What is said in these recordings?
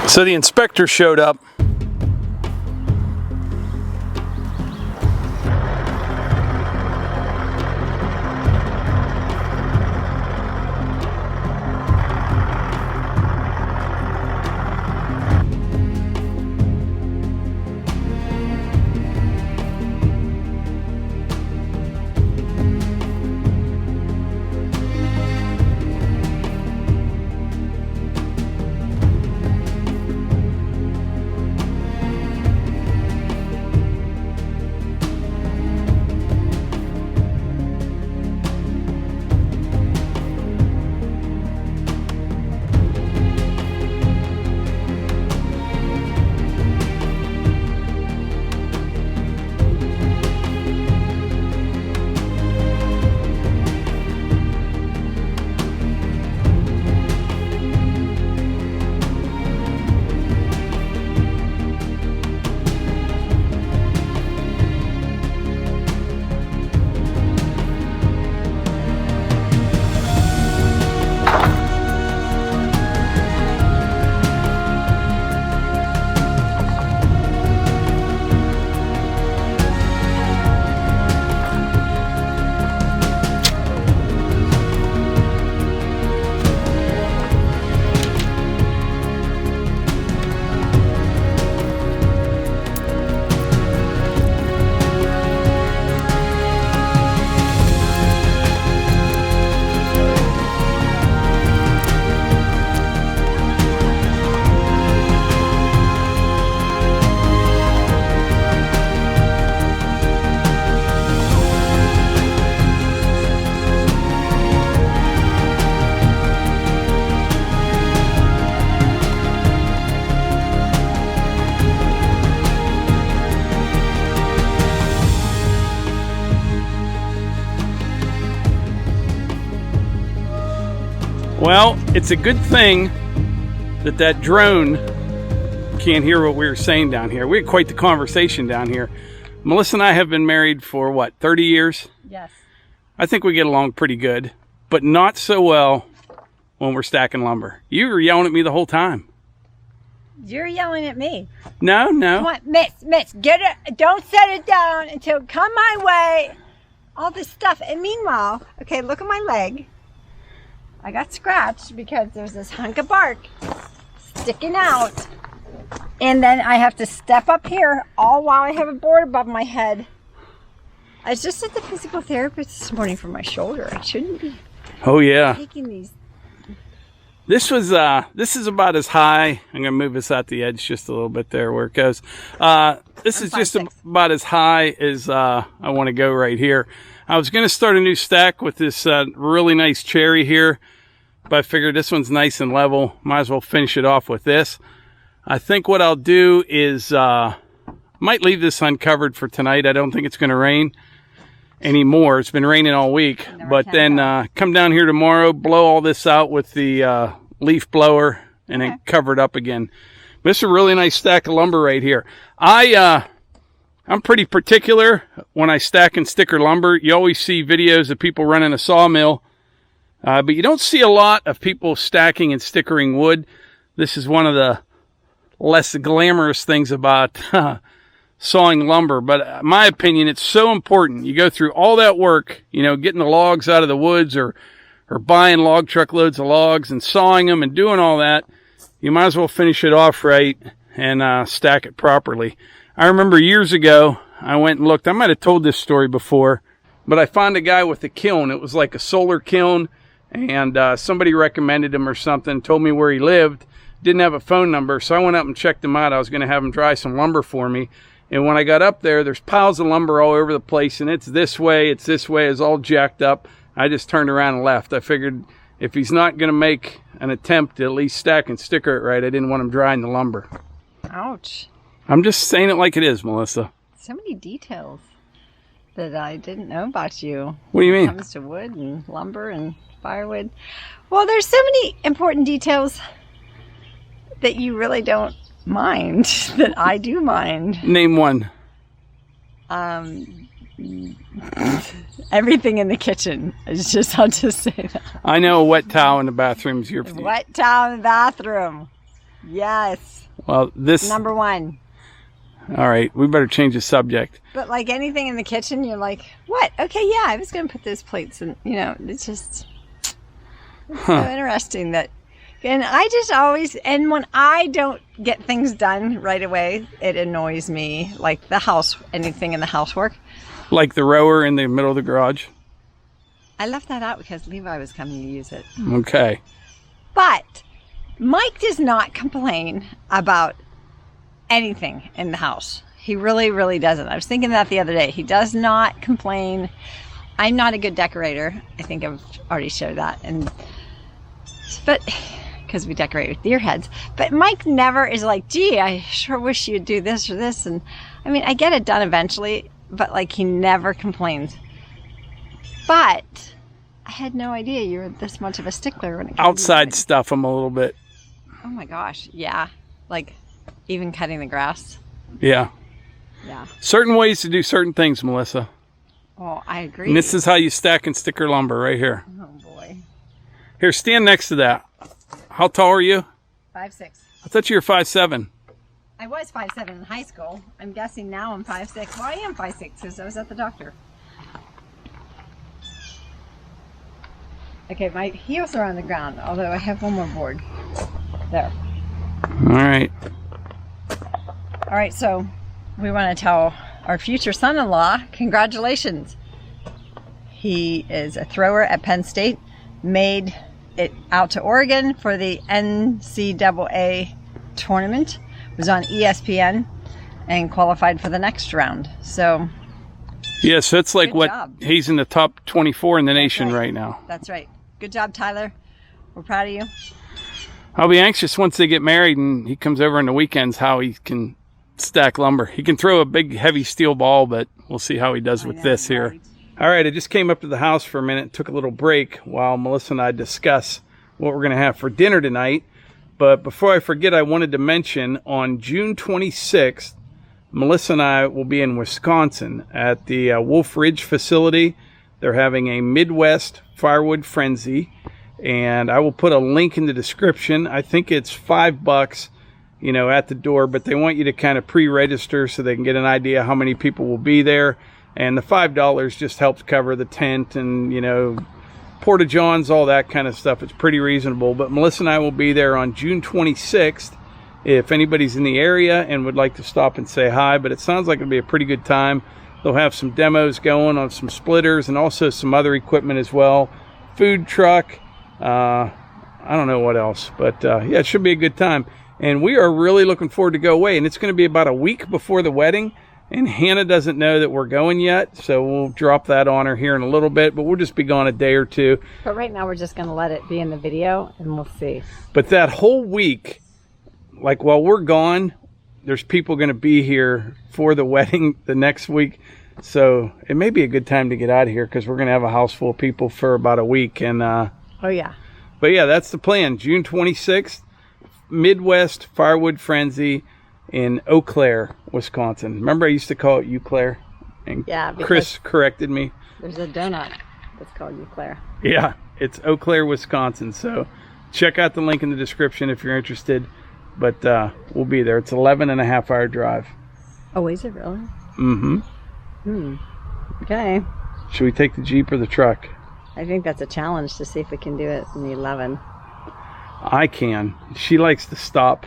So the inspector showed up. Well, it's a good thing that that drone can't hear what we were saying down here. We had quite the conversation down here. Melissa and I have been married for, what, 30 years? Yes. I think we get along pretty good, but not so well when we're stacking lumber. You were yelling at me the whole time. You're yelling at me. No. Come on, miss, get it. Don't set it down until come my way. All this stuff. And meanwhile, okay, look at my leg. I got scratched because there's this hunk of bark sticking out. And then I have to step up here all while I have a board above my head. I was just at the physical therapist this morning for my shoulder. I shouldn't be taking these. This is about as high. I'm going to move this out the edge just a little bit there where it goes. This is just about as high as I want to go right here. I was going to start a new stack with this really nice cherry here, but I figured this one's nice and level. Might as well finish it off with this. I think what I'll do is might leave this uncovered for tonight. I don't think it's going to rain anymore. It's been raining all week. But then come down here tomorrow, blow all this out with the leaf blower, and then cover it up again. This is a really nice stack of lumber right here. I'm pretty particular when I stack and sticker lumber. You always see videos of people running a sawmill, but you don't see a lot of people stacking and stickering wood. This is one of the less glamorous things about sawing lumber, but in my opinion, it's so important. You go through all that work, you know, getting the logs out of the woods or buying log truckloads of logs and sawing them and doing all that. You might as well finish it off right and stack it properly. I remember years ago, I went and looked. I might have told this story before, but I found a guy with a kiln. It was like a solar kiln, and somebody recommended him or something, told me where he lived. Didn't have a phone number, so I went up and checked him out. I was going to have him dry some lumber for me. And when I got up there, there's piles of lumber all over the place, and it's this way, it's all jacked up. I just turned around and left. I figured if he's not going to make an attempt to at least stack and sticker it right, I didn't want him drying the lumber. Ouch. I'm just saying it like it is, Melissa. So many details that I didn't know about you. What do you mean? When it comes to wood and lumber and firewood. Well, there's so many important details that you really don't mind that I do mind. Name one. Everything in the kitchen. I'll just say that. I know a wet towel in the bathroom is your Wet towel in the bathroom. Yes. Well, this... Number one. All right, we better change the subject. But like anything in the kitchen, you're like, what? Okay, yeah, I was going to put those plates in. You know, it's just so interesting that... And I just always... And when I don't get things done right away, it annoys me. Like the house, anything in the housework. Like the rower in the middle of the garage? I left that out because Levi was coming to use it. Okay. But Mike does not complain about anything in the house. He really, really doesn't. I was thinking that the other day. He does not complain. I'm not a good decorator. I think I've already showed that. But because we decorate with deer heads. But Mike never is like, gee, I sure wish you'd do this or this. And I mean, I get it done eventually, but like he never complains. But I had no idea you were this much of a stickler when it comes outside to stuff. I'm a little bit. Oh my gosh, yeah. Like even cutting the grass. Yeah. Yeah. Certain ways to do certain things, Melissa. Oh, I agree. And this is how you stack and sticker lumber right here. Oh boy. Here, stand next to that. How tall are you? 5'6". I thought you were 5'7". I was 5'7" in high school. I'm guessing now I'm 5'6". Well, I am 5'6" because I was at the doctor. Okay, my heels are on the ground, although I have one more board. There. All right. All right, so we want to tell our future son-in-law, congratulations. He is a thrower at Penn State, made it out to Oregon for the NCAA tournament, was on ESPN, and qualified for the next round. So, yeah, so it's like good job. He's in the top 24 in the nation right now. That's right. Good job, Tyler. We're proud of you. I'll be anxious once they get married and he comes over on the weekends how he can stack lumber. He can throw a big heavy steel ball, but we'll see how he does with this here. Right. All right, I just came up to the house for a minute, took a little break while Melissa and I discuss what we're going to have for dinner tonight. But before I forget, I wanted to mention on June 26th, Melissa and I will be in Wisconsin at the Wolfe Ridge facility. They're having a Midwest firewood frenzy, and I will put a link in the description. I think it's $5, you know, at the door, but they want you to kind of pre-register so they can get an idea how many people will be there. And the $5 just helps cover the tent and, you know, porta-johns, all that kind of stuff. It's pretty reasonable. But Melissa and I will be there on June 26th if anybody's in the area and would like to stop and say hi. But it sounds like it'll be a pretty good time. They'll have some demos going on some splitters and also some other equipment as well. Food truck. I don't know what else. But, yeah, it should be a good time. And we are really looking forward to go away. And it's going to be about a week before the wedding. And Hannah doesn't know that we're going yet, so we'll drop that on her here in a little bit, but we'll just be gone a day or two. But right now we're just going to let it be in the video, and we'll see. But that whole week, like while we're gone, there's people going to be here for the wedding the next week. So it may be a good time to get out of here because we're going to have a house full of people for about a week. And oh, yeah. But, yeah, that's the plan. June 26th, Midwest Firewood Frenzy in Eau Claire, Wisconsin. Remember I used to call it Eau Claire? And yeah, Chris corrected me. There's a donut that's called Eau Claire. Yeah, it's Eau Claire, Wisconsin. So check out the link in the description if you're interested. But we'll be there. It's 11.5-hour drive. Oh, is it really? Mm-hmm. Okay. Should we take the Jeep or the truck? I think that's a challenge to see if we can do it in the 11. I can. She likes to stop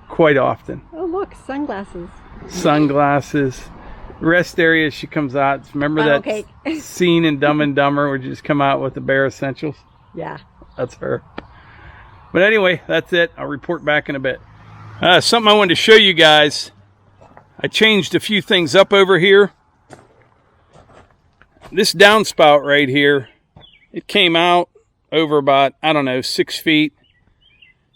quite often. Oh, look, sunglasses. Sunglasses. Rest area, she comes out. Remember that scene in Dumb and Dumber where you just come out with the bare essentials? Yeah. That's her. But anyway, that's it. I'll report back in a bit. Something I wanted to show you guys. I changed a few things up over here. This downspout right here, it came out over about, 6 feet.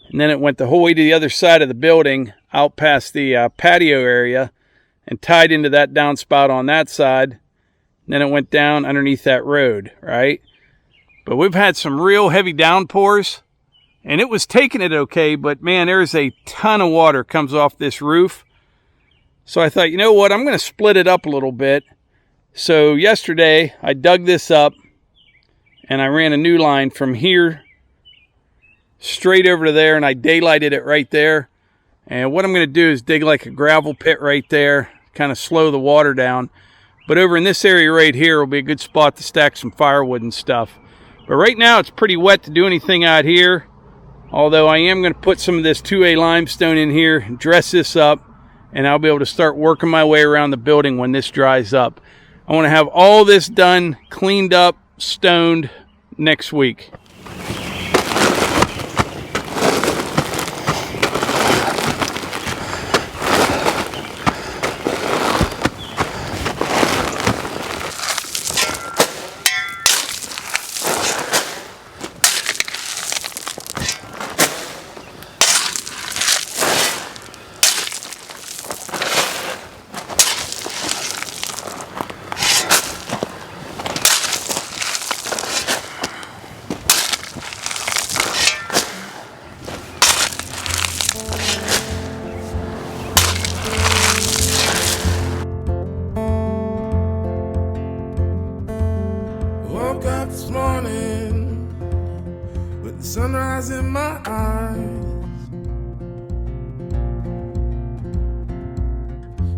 And then it went the whole way to the other side of the building, out past the patio area, and tied into that downspout on that side. And then it went down underneath that road, right? But we've had some real heavy downpours, and it was taking it okay, but man, there's a ton of water comes off this roof. So I thought, you know what, I'm going to split it up a little bit. So yesterday, I dug this up, and I ran a new line from here straight over to there, and I daylighted it right there. And what I'm going to do is dig like a gravel pit right there, kind of slow the water down. But over in this area right here will be a good spot to stack some firewood and stuff. But right now it's pretty wet to do anything out here. Although I am going to put some of this 2A limestone in here, dress this up, and I'll be able to start working my way around the building when this dries up. I want to have all this done, cleaned up, stoned next week. Woke up this morning with the sunrise in my eyes,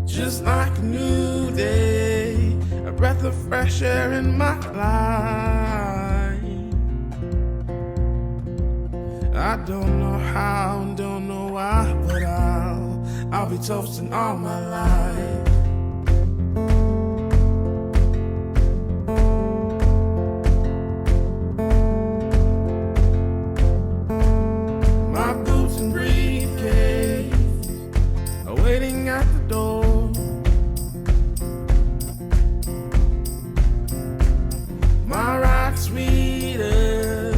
just like a new day, a breath of fresh air in my life. I don't know how and don't know why, but I'll be toasting all my life. Waiting at the door, my ride sweeter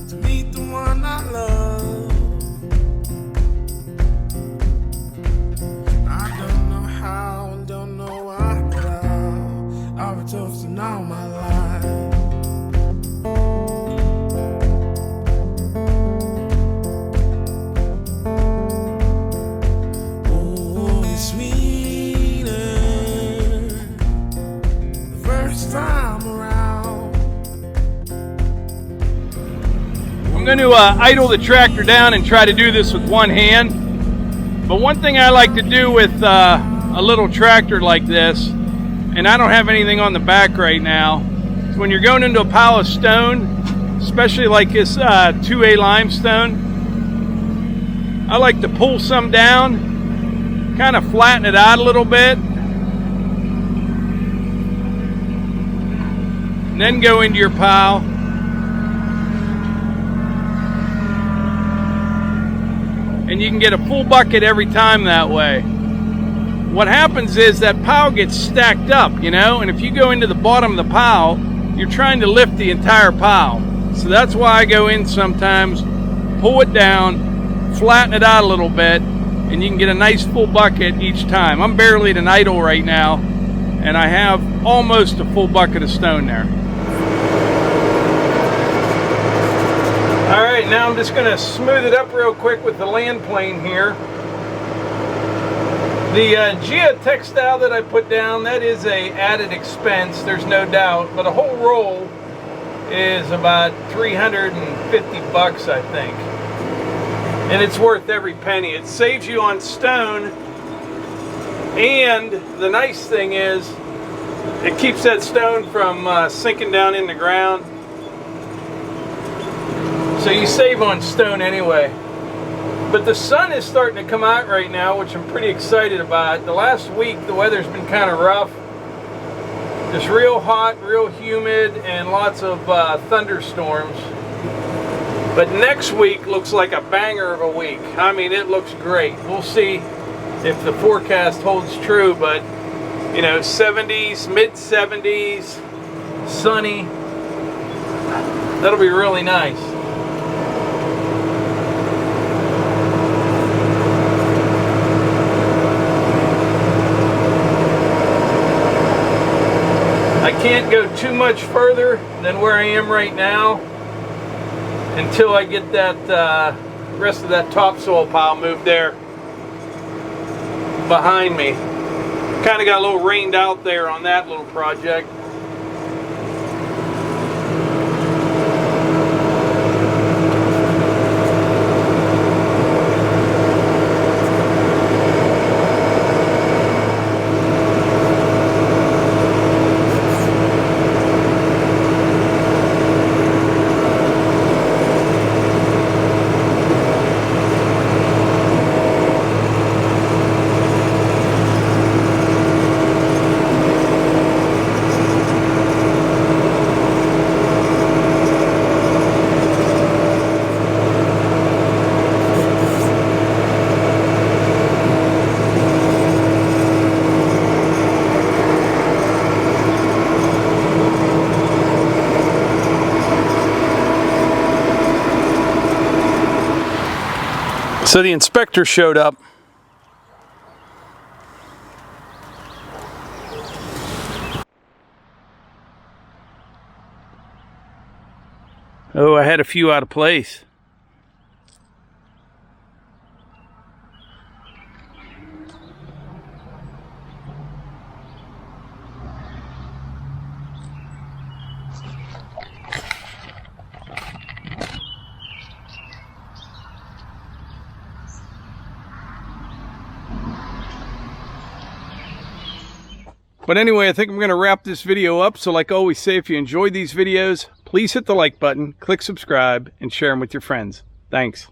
to meet the one I love. I don't know how and don't know why, but I'll be toasting all my life. I'm going to idle the tractor down and try to do this with one hand. But one thing I like to do with a little tractor like this, and I don't have anything on the back right now, is when you're going into a pile of stone, especially like this 2A limestone, I like to pull some down, kind of flatten it out a little bit, and then go into your pile. And you can get a full bucket every time that way. What happens is that pile gets stacked up, you know, and if you go into the bottom of the pile, you're trying to lift the entire pile. So that's why I go in sometimes, pull it down, flatten it out a little bit, and you can get a nice full bucket each time. I'm barely at an idle right now, and I have almost a full bucket of stone there. All right, now I'm just gonna smooth it up real quick with the land plane here. The geotextile that I put down, that is a added expense, there's no doubt, but a whole roll is about 350 bucks, I think. And it's worth every penny. It saves you on stone, and the nice thing is, it keeps that stone from sinking down in the ground. So you save on stone anyway. But the sun is starting to come out right now, which I'm pretty excited about. The last week, the weather's been kind of rough. Just real hot, real humid, and lots of thunderstorms. But next week looks like a banger of a week. I mean, it looks great. We'll see if the forecast holds true, but you know, 70s, mid-70s, sunny. That'll be really nice. I can't go too much further than where I am right now until I get that rest of that topsoil pile moved there behind me. Kind of got a little rained out there on that little project. So the inspector showed up. Oh, I had a few out of place. But anyway, I think I'm going to wrap this video up. So like I always say, if you enjoyed these videos, please hit the like button, click subscribe, and share them with your friends. Thanks.